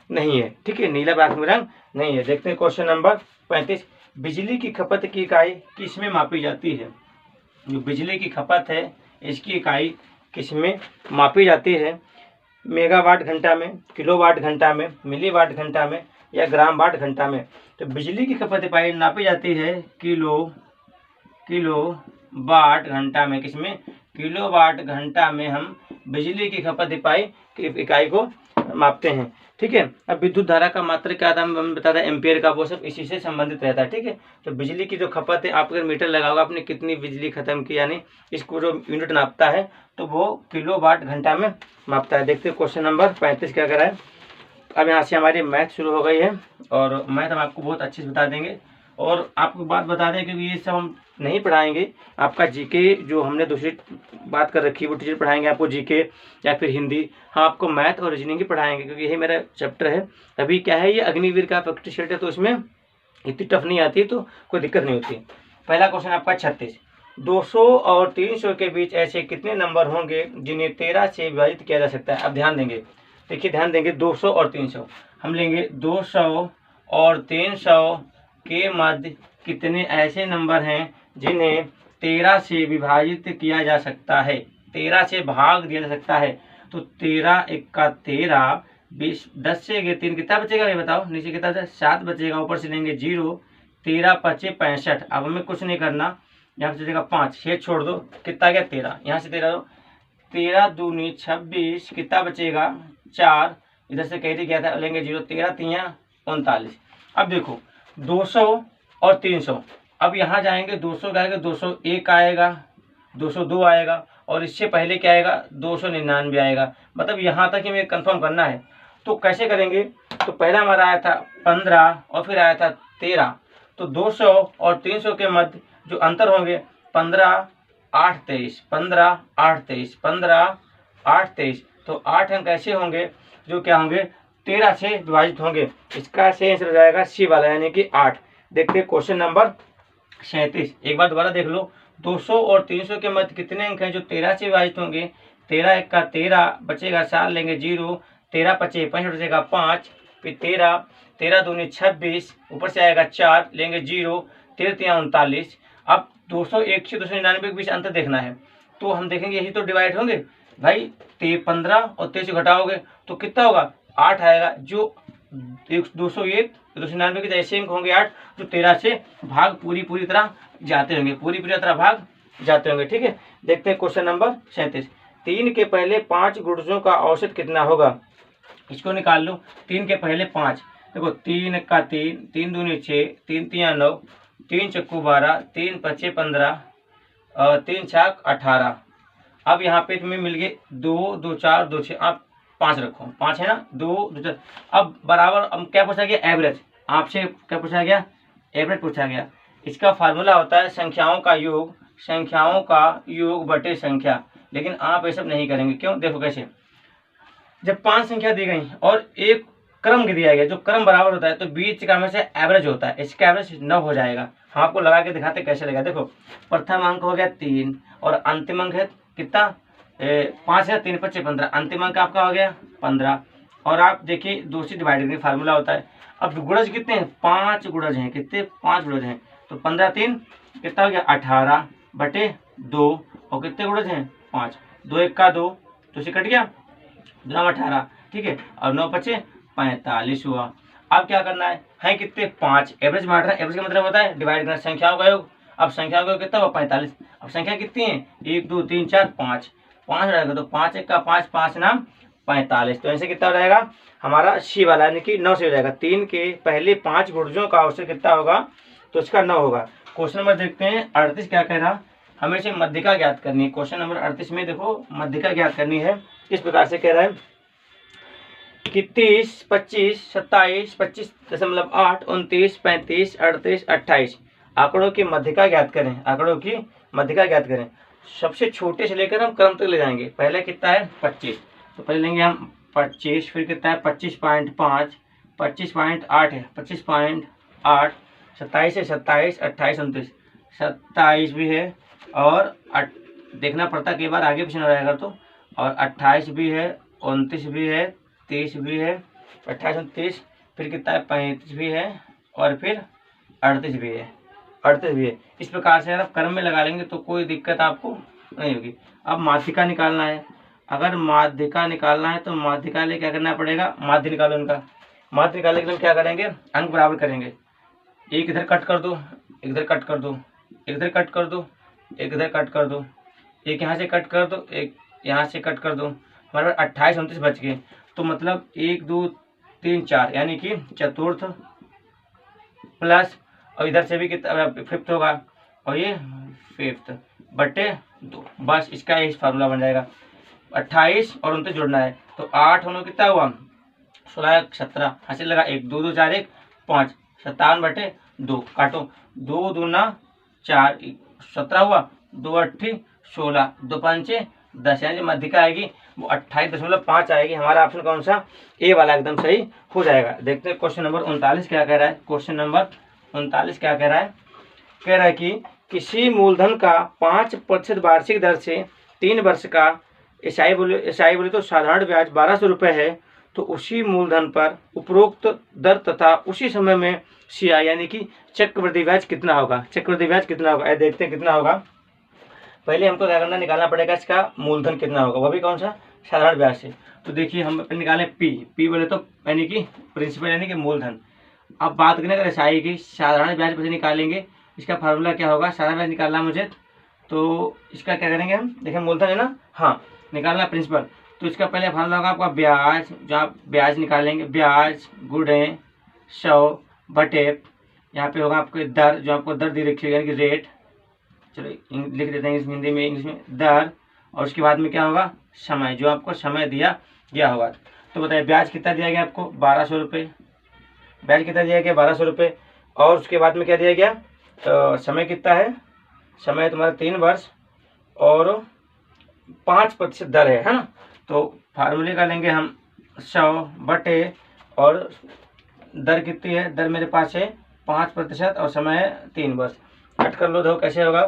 A: नहीं है, ठीक है। नीला प्राथमिक रंग नहीं है। देखते हैं क्वेश्चन नंबर 35, बिजली की खपत की इकाई किस में मापी जाती है? जो बिजली की खपत है इसकी इकाई किस में मापी जाती है? मेगावाट घंटा में, किलोवाट घंटा में, मिलीवाट घंटा में या ग्राम वाट घंटा में। तो बिजली की खपत इकाई नापी जाती है किलो वाट घंटा में। किसमें? किलो वाट घंटा में हम बिजली की खपत इकाई को मापते हैं। ठीक है। अब विद्युत धारा का मात्रक क्या था, हम बता रहे एम्पियर का, वो सब इसी से संबंधित रहता है। ठीक है। तो बिजली की जो खपत है, आप अगर मीटर लगाओगे आपने कितनी बिजली खत्म की, यानी इसको जो यूनिट नापता है तो वो किलो वाट घंटा में मापता है। देखते हैं क्वेश्चन नंबर 35 क्या करा है। अब यहाँ से हमारी मैथ शुरू हो गई है और मैथ हम आपको बहुत अच्छे से बता देंगे। और आपको बात बता दें क्योंकि ये सब हम नहीं पढ़ाएंगे, आपका जीके जो हमने दूसरी बात कर रखी है वो टीचर पढ़ाएंगे आपको, जीके या फिर हिंदी। हम आपको मैथ और रीजनिंग ही पढ़ाएंगे क्योंकि यही मेरा चैप्टर है। अभी क्या है, ये अग्निवीर का फैक्ट्री सेट है तो इसमें इतनी टफ नहीं आती, तो कोई दिक्कत नहीं होती। पहला क्वेश्चन आपका 36, 200 और 300 के बीच ऐसे कितने नंबर होंगे जिन्हें 13 से विभाजित किया जा सकता है। अब ध्यान देंगे, देखिए ध्यान देंगे, 200 और 300 हम लेंगे। 200 और 300 के मध्य कितने ऐसे नंबर हैं जिन्हें 13 से विभाजित किया जा सकता है, 13 से भाग दिया जा सकता है। तो 13 एक्का 13, 20, 10 से गए 3, कितना बचेगा ये बताओ, नीचे कितना 7 बचेगा, ऊपर से लेंगे 0, 13 पचे 65। अब हमें कुछ नहीं करना, यहाँ से बचेगा 5, 6 छोड़ दो, कितना गया 13, यहाँ से 13 दो, 13 दूनी 26, कितना बचेगा 4, इधर से कैरी गया था, लेंगे 0, 13 3 39। अब देखो 200 और 300, अब यहाँ जाएंगे 200 का आएगा 201 आएगा, 202 आएगा और इससे पहले क्या आएगा 299 आएगा। मतलब यहाँ तक हमें कंफर्म करना है। तो कैसे करेंगे, तो पहला हमारा आया था 15 और फिर आया था 13। तो 200 और 300 के मध्य जो अंतर होंगे 15 8 23, 15 8 23, 15 8 23। तो 8 अंक ऐसे होंगे जो क्या होंगे 13 से विभाजित होंगे। इसका सही आंसर हो जाएगा सी वाला, यानी कि 8। देखते हैं क्वेश्चन नंबर 37, एक बार दोबारा देख लो। 200 और 300 के मध्य कितने अंक हैं जो 13 से विभाजित होंगे। 13 एक्का 13 बचेगा 4, लेंगे 0, 13 पचे 65 बचेगा 5, फिर 13, 13 दूनी 26, ऊपर से आएगा 4, लेंगे 0, 13 3 39। अब 201 से 299 के बीच अंतर देखना है, तो हम देखेंगे यही तो डिवाइड होंगे भाई। 15 और 23 घटाओगे तो कितना होगा 8 आएगा। जो 201 299 के ऐसे अंक होंगे 8 जो 13 से भाग पूरी तरह जाते होंगे, पूरी तरह भाग जाते होंगे। ठीक है। देखते हैं क्वेश्चन नंबर 37, 3 के पहले 5 गुणजों का औसत कितना होगा। इसको निकाल लो। 3 के पहले 5, देखो 3 का 3, 3 दूनी 6, 3 3 9, 3 चक्कू 12, 3 पचे 15 और 3 छाक 18। अब यहाँ पे तुम्हें मिल गए 2 2 4 2 6, आप 5 रखो, 5 है ना, 2 2 4। अब बराबर, अब क्या पूछा गया एवरेज, आपसे क्या पूछा गया एवरेज पूछा गया। इसका फार्मूला होता है संख्याओं का योग बटे संख्या। लेकिन आप ये सब नहीं करेंगे, क्यों, देखो कैसे। जब 5 संख्या दी गई और एक क्रम दिया गया, जो क्रम बराबर होता है तो बीच का में से एवरेज होता है, इसका एवरेज 9 हो जाएगा। हम आपको लगा के दिखाते कैसे लगा। देखो प्रथम अंक हो गया 3 और अंतिम अंक है कितना 5 है, 3 पचे 15, अंतिम अंक आपका हो गया 15। और आप देखिए 2 से डिवाइड करके फार्मूला होता है। अब गुणज कितने हैं, 5 गुणज हैं, कितने 5 गुणज हैं। तो 15 3 कितना हो गया 18 बटे 2, और कितने गुणज हैं 5, 2 1 का 2, तो इसे कट गया 2 18। ठीक है। और 9 पचे 45 हुआ। अब क्या करना है कितने 5, एवरेज मार रहा है, एवरेज का मतलब होता है डिवाइड करना संख्याओं का योग। अब संख्याओं का योग कितना हुआ 45। अब संख्या कितनी है 1 2 3 4 5, 5 रहेगा, तो 5 1 का 5, 5 नाम 45। तो ऐसे कितना हो जाएगा हमारा सी वाला, यानी कि 9 से हो जाएगा। 3 के पहले 5 गुणजों का औसत कितना होगा, तो इसका 9 होगा। क्वेश्चन नंबर देखते हैं 38 क्या कह रहा, हमें इसे मध्यिका ज्ञात करनी है। क्वेश्चन नंबर 38 में देखो मध्यिका ज्ञात करनी है। किस प्रकार से कह रहा है कि 30 25 27 25.8 29 35 38 28 आंकड़ों की मध्यिका ज्ञात करें। आंकड़ों की मध्यिका ज्ञात करें, सबसे छोटे से लेकर हम क्रम तक ले जाएंगे। पहले कितना है 25, तो पहले लेंगे हम 25, फिर कितना है 25.5, 25.8 है, 25.8, 27 है 27, 28 29, 27 भी है, और देखना पड़ता कई बार आगे पीछे हो जाएगा तो, और 28 भी है, 29 भी है, 30 भी है, 28 29, फिर कितना है 35 भी है, और फिर 38 भी है, 38 भी है। इस प्रकार से अगर आप क्रम में लगा लेंगे तो कोई दिक्कत आपको नहीं होगी। अब माध्यिका निकालना है। अगर माध्यिका निकालना है तो माध्यिका लिए क्या करना पड़ेगा, माध्य निकालो इनका। माध्य निकालने के लिए क्या करेंगे, अंक बराबर करेंगे। एक इधर कट कर दो, एक इधर कट कर दो, एक इधर कट कर दो, एक इधर कट कर दो, एक यहाँ से कट कर दो, एक यहाँ से कट कर दो। हमारे पास 28 29 बच गए। तो मतलब 1 2 3 4 यानी कि चतुर्थ प्लस, और इधर से भी कितना फिफ्थ होगा, और ये फिफ्थ बटे 2। बस इसका यही फार्मूला बन जाएगा। 28 और 29 जोड़ना है, तो 8 होने कितना हुआ 16 17 हासिल लगा, 1 2 2 4 1 5 57 बटे 2 काटो, 2 दूना 4 17 हुआ, 2 8 16 2 5 10 यानी मध्य का आएगी वो 28.5 आएगी। हमारा ऑप्शन कौन सा, ए वाला एकदम सही हो जाएगा। देखते हैं क्वेश्चन नंबर 39 क्या कह रहा है। क्वेश्चन नंबर 39 क्या कह रहा है, कह रहा है कि किसी मूलधन का 5% वार्षिक दर से 3 वर्ष का एसआई बोले तो साधारण ब्याज 1200 रुपये है, तो उसी मूलधन पर उपरोक्त दर तथा उसी समय में सीआई यानी कि चक्रवृद्धि ब्याज कितना होगा। चक्रवृद्धि ब्याज कितना होगा, देखते हैं कितना होगा। पहले हमको क्या करना, निकालना पड़ेगा इसका मूलधन कितना होगा, वो भी कौन सा, साधारण ब्याज से। तो देखिए हम निकालें पी बोले तो यानी कि प्रिंसिपल यानी कि मूलधन। अब बात करें अगर एसआई की, साधारण ब्याज पर निकालेंगे, इसका फार्मूला क्या होगा, साधारण ब्याज निकालना मुझे, तो इसका क्या करेंगे हम, देखिए मूलधन है ना, हाँ निकालना प्रिंसिपल, तो इसका पहले फार्मूला होगा आपका ब्याज, जो आप ब्याज निकालेंगे, ब्याज गुणे 100 बटे, यहाँ पे होगा आपको दर, जो आपको दर दी रखी है यानी कि रेट, चलो लिख देते हैं हिंदी में, इंग्लिश में दर, और उसके बाद में क्या होगा समय, जो आपको समय दिया गया होगा। तो बताइए ब्याज कितना दिया गया आपको 1200 रुपये, ब्याज कितना दिया गया 1200 रुपये, और उसके बाद में क्या दिया गया, तो समय कितना है, समय तुम्हारा 3 वर्ष और 5% दर है ना। तो फार्मूले का लेंगे हम 100 बटे, और दर कितनी है, दर मेरे पास है 5% और समय है 3 वर्ष। कट कर लो, देखो कैसे होगा,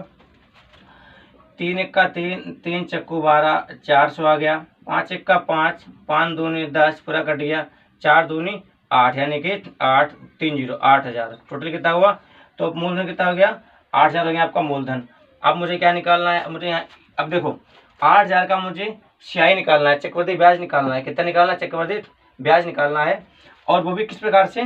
A: 3 1 का 3 3 चक्कू 12 400 आ गया, 5 1 का 5 5 दूनी 10 पूरा कट गया, 4 दूनी 8 यानी कि 8 3 0 8000 टोटल कितना हुआ। तो मूलधन कितना हो गया 8000 हो गया आपका मूलधन। अब मुझे क्या निकालना है, मुझे यहाँ अब देखो 8000 का मुझे सीआई निकालना है, चक्रवृद्धि ब्याज निकालना है, कितना निकालना है, चक्रवृद्धि ब्याज निकालना है, और वो भी किस प्रकार से,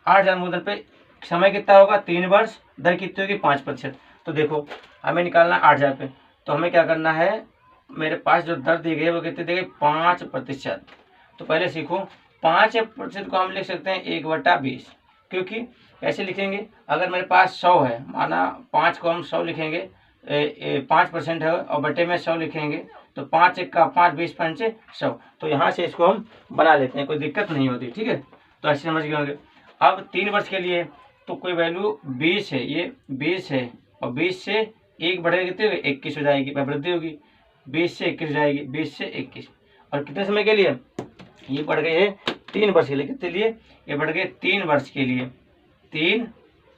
A: 8000 मूलधन पे समय कितना होगा 3 वर्ष, दर कितनी होगी 5%। तो देखो हमें निकालना है 8000 पे, तो हमें क्या करना है, मेरे पास जो दर दी गई है वो कितनी दी गई 5%। तो पहले सीखो 5% को हम लिख सकते हैं 1/20, क्योंकि कैसे लिखेंगे, अगर मेरे पास 100 है, माना 5 को हम 100 लिखेंगे, 5% है और बटे में 100 लिखेंगे, तो 5 1 का 5 20 5 100, तो यहाँ से इसको हम बना लेते हैं, कोई दिक्कत नहीं होती, ठीक है। तो ऐसे समझ गए होंगे। अब 3 वर्ष के लिए तो कोई वैल्यू 20 है, ये 20 है, और 20 से 1 बढ़ेगा कितनी होगी 21 हो जाएगी, वृद्धि होगी, 20 से 21 हो जाएगी, 20 से 21, और कितने समय के लिए, ये बढ़ गई है 3 वर्ष के लिए, कितने लिए, ये बढ़ गए 3 वर्ष के लिए, 3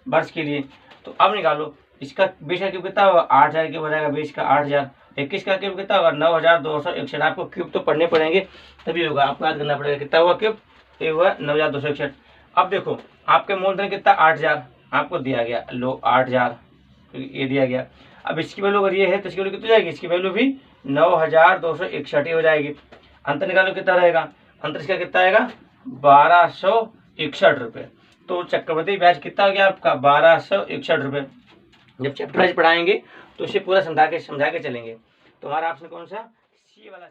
A: वर्ष के लिए। तो अब निकालो इसका 20 का क्यूब कितना होगा 8000 क्यूब हो जाएगा, 20 का 8000, 21 का क्यूब कितना होगा 9261। आपको क्यूब तो पढ़ने पड़ेंगे तभी होगा, आपको याद करना पड़ेगा कितना हुआ क्यूब, ये हुआ 9261। अब देखो आपके मूलधन कितना 8000 आपको दिया गया, लो 8000 ये दिया गया। अब इसकी वैल्यू अगर ये है तो इसकी वैल्यू कितनी जाएगी, इसकी वैल्यू भी 9261 हो जाएगी। अंतर निकालो कितना रहेगा, अंतर इसका कितना आएगा 1261 रुपये। तो चक्रवृद्धि ब्याज कितना हो गया आपका 1261 रुपये। जब चैप्टर वाइज पढ़ाएंगे तो इसे पूरा समझा के चलेंगे। तो हमारा ऑप्शन कौन सा, सी वाला।